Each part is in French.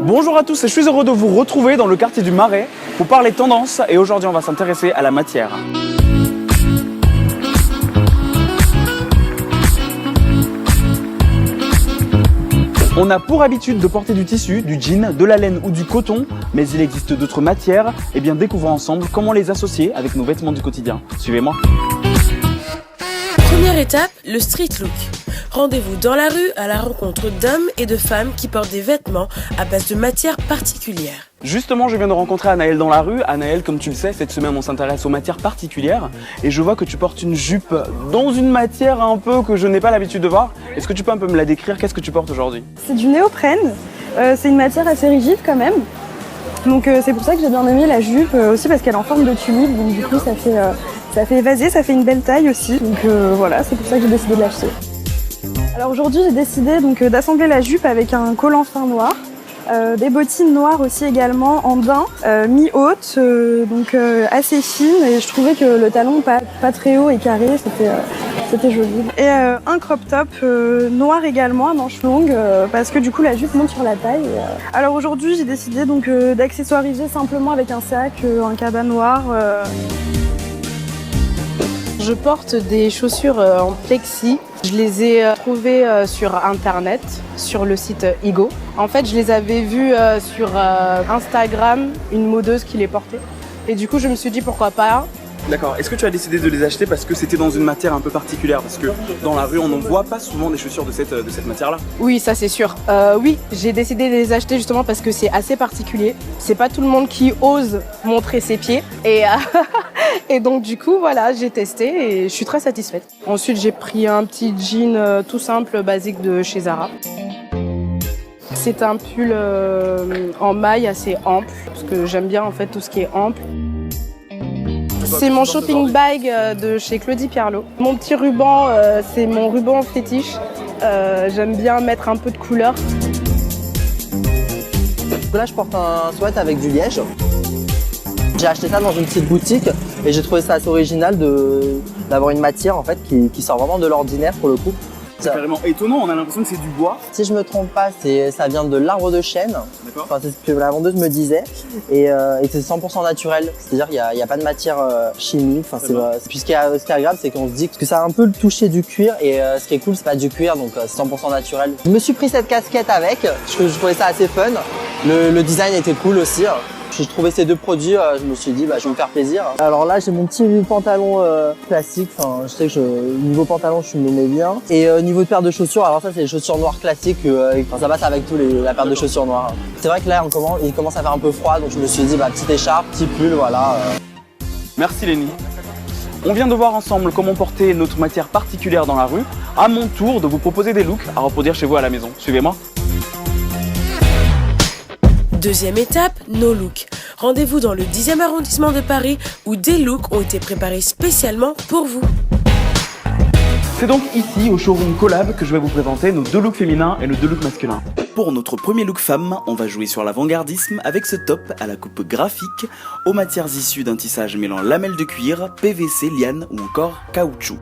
Bonjour à tous, je suis heureux de vous retrouver dans le quartier du Marais pour parler tendance et aujourd'hui on va s'intéresser à la matière. On a pour habitude de porter du tissu, du jean, de la laine ou du coton, mais il existe d'autres matières, et bien découvrons ensemble comment les associer avec nos vêtements du quotidien. Suivez-moi. Première étape, le street look. Rendez-vous dans la rue à la rencontre d'hommes et de femmes qui portent des vêtements à base de matières particulières. Justement, je viens de rencontrer Anaëlle dans la rue. Anaëlle, comme tu le sais, cette semaine on s'intéresse aux matières particulières et je vois que tu portes une jupe dans une matière un peu que je n'ai pas l'habitude de voir. Est-ce que tu peux un peu me la décrire? Qu'est-ce que tu portes aujourd'hui? C'est du néoprène, c'est une matière assez rigide quand même. Donc c'est pour ça que j'ai bien aimé la jupe aussi parce qu'elle est en forme de tulipe, donc du coup ça fait évaser, ça fait une belle taille aussi. Donc voilà, c'est pour ça que j'ai décidé de l'acheter. Alors aujourd'hui j'ai décidé donc d'assembler la jupe avec un collant fin noir, des bottines noires aussi également en daim, mi-haute, donc assez fine et je trouvais que le talon pas très haut et carré, c'était joli. Et un crop top noir également à manches longues parce que du coup la jupe monte sur la taille. Alors aujourd'hui j'ai décidé donc d'accessoiriser simplement avec un sac, un cabas noir. Je porte des chaussures en plexi. Je les ai trouvées sur internet, sur le site Igo. En fait, je les avais vues sur Instagram, une modeuse qui les portait. Et du coup, je me suis dit pourquoi pas. D'accord. Est-ce que tu as décidé de les acheter parce que c'était dans une matière un peu particulière? Parce que dans la rue, on n'en voit pas souvent des chaussures de cette matière-là. Oui, ça c'est sûr. Oui, j'ai décidé de les acheter justement parce que c'est assez particulier. C'est pas tout le monde qui ose montrer ses pieds. Et donc du coup, voilà, j'ai testé et je suis très satisfaite. Ensuite, j'ai pris un petit jean tout simple, basique de chez Zara. C'est un pull en maille assez ample, parce que j'aime bien en fait tout ce qui est ample. C'est mon shopping bag de chez Claudie Pierlot. Mon petit ruban, c'est mon ruban fétiche. J'aime bien mettre un peu de couleur. Là, je porte un sweat avec du liège. J'ai acheté ça dans une petite boutique et j'ai trouvé ça assez original d'avoir une matière en fait qui sort vraiment de l'ordinaire pour le coup. C'est carrément étonnant, on a l'impression que c'est du bois. Si je me trompe pas, ça vient de l'arbre de chêne. Enfin, c'est ce que la vendeuse me disait. Et c'est 100% naturel. C'est-à-dire qu'il n'y a pas de matière chimique. Enfin, puis ce qui est agréable, c'est qu'on se dit que ça a un peu le toucher du cuir. Et ce qui est cool, c'est pas du cuir, donc c'est 100% naturel. Je me suis pris cette casquette avec. Je trouvais ça assez fun. Le design était cool aussi. J'ai trouvé ces deux produits, je me suis dit je vais me faire plaisir. Alors là j'ai mon petit pantalon classique, enfin je sais que niveau pantalon je me mets bien. Et niveau de paire de chaussures, alors ça c'est les chaussures noires classiques, ça passe avec la paire de chaussures noires. C'est vrai que là il commence à faire un peu froid, donc je me suis dit petite écharpe, petit pull, voilà. Merci Lénie. On vient de voir ensemble comment porter notre matière particulière dans la rue. À mon tour de vous proposer des looks à reproduire chez vous à la maison. Suivez-moi. Deuxième étape, nos looks. Rendez-vous dans le 10e arrondissement de Paris où des looks ont été préparés spécialement pour vous. C'est donc ici, au showroom Collab, que je vais vous présenter nos deux looks féminins et nos deux looks masculins. Pour notre premier look femme, on va jouer sur l'avant-gardisme avec ce top à la coupe graphique, aux matières issues d'un tissage mêlant lamelles de cuir, PVC, liane ou encore caoutchouc.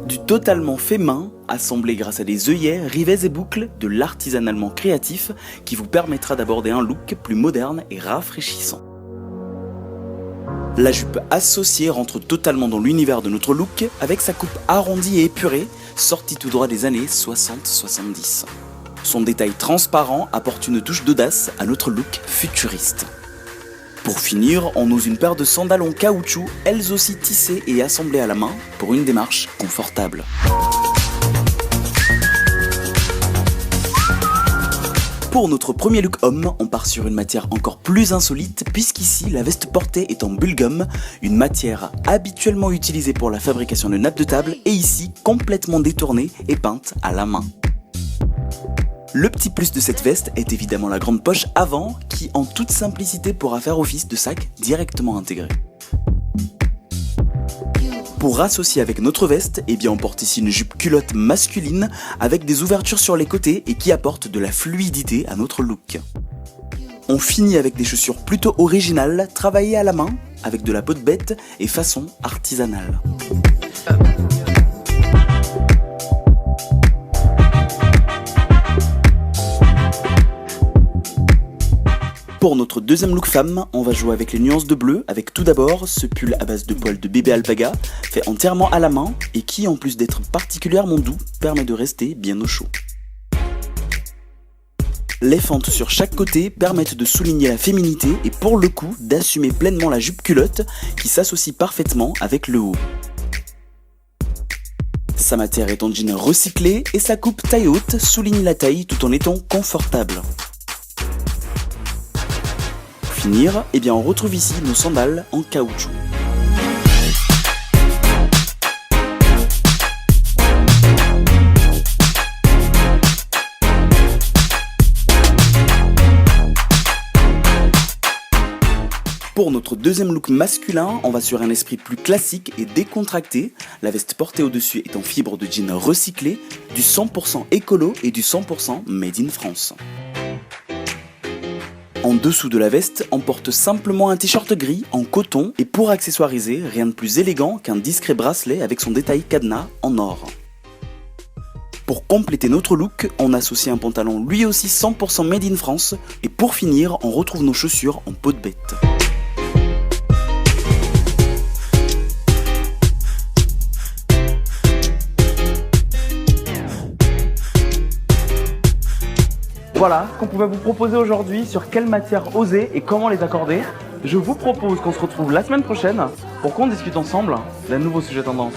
Du totalement fait main, assemblé grâce à des œillets, rivets et boucles, de l'artisanalement créatif qui vous permettra d'aborder un look plus moderne et rafraîchissant. La jupe associée rentre totalement dans l'univers de notre look avec sa coupe arrondie et épurée, sortie tout droit des années 60-70. Son détail transparent apporte une touche d'audace à notre look futuriste. Pour finir, on ose une paire de sandales en caoutchouc, elles aussi tissées et assemblées à la main pour une démarche confortable. Pour notre premier look homme, on part sur une matière encore plus insolite puisqu'ici la veste portée est en bullgum, une matière habituellement utilisée pour la fabrication de nappes de table et ici complètement détournée et peinte à la main. Le petit plus de cette veste est évidemment la grande poche avant qui en toute simplicité pourra faire office de sac directement intégré. Pour associer avec notre veste, on porte ici une jupe culotte masculine avec des ouvertures sur les côtés et qui apporte de la fluidité à notre look. On finit avec des chaussures plutôt originales, travaillées à la main, avec de la peau de bête et façon artisanale. Pour notre deuxième look femme, on va jouer avec les nuances de bleu, avec tout d'abord ce pull à base de poils de bébé alpaga, fait entièrement à la main et qui, en plus d'être particulièrement doux, permet de rester bien au chaud. Les fentes sur chaque côté permettent de souligner la féminité et pour le coup d'assumer pleinement la jupe culotte qui s'associe parfaitement avec le haut. Sa matière est en jean recyclé et sa coupe taille haute souligne la taille tout en étant confortable. Pour finir, on retrouve ici nos sandales en caoutchouc. Pour notre deuxième look masculin, on va sur un esprit plus classique et décontracté. La veste portée au-dessus est en fibre de jean recyclé, du 100% écolo et du 100% made in France. En dessous de la veste, on porte simplement un t-shirt gris en coton et pour accessoiriser, rien de plus élégant qu'un discret bracelet avec son détail cadenas en or. Pour compléter notre look, on associe un pantalon lui aussi 100% made in France et pour finir, on retrouve nos chaussures en peau de bête. Voilà ce qu'on pouvait vous proposer aujourd'hui sur quelle matière oser et comment les accorder. Je vous propose qu'on se retrouve la semaine prochaine pour qu'on discute ensemble d'un nouveau sujet tendance.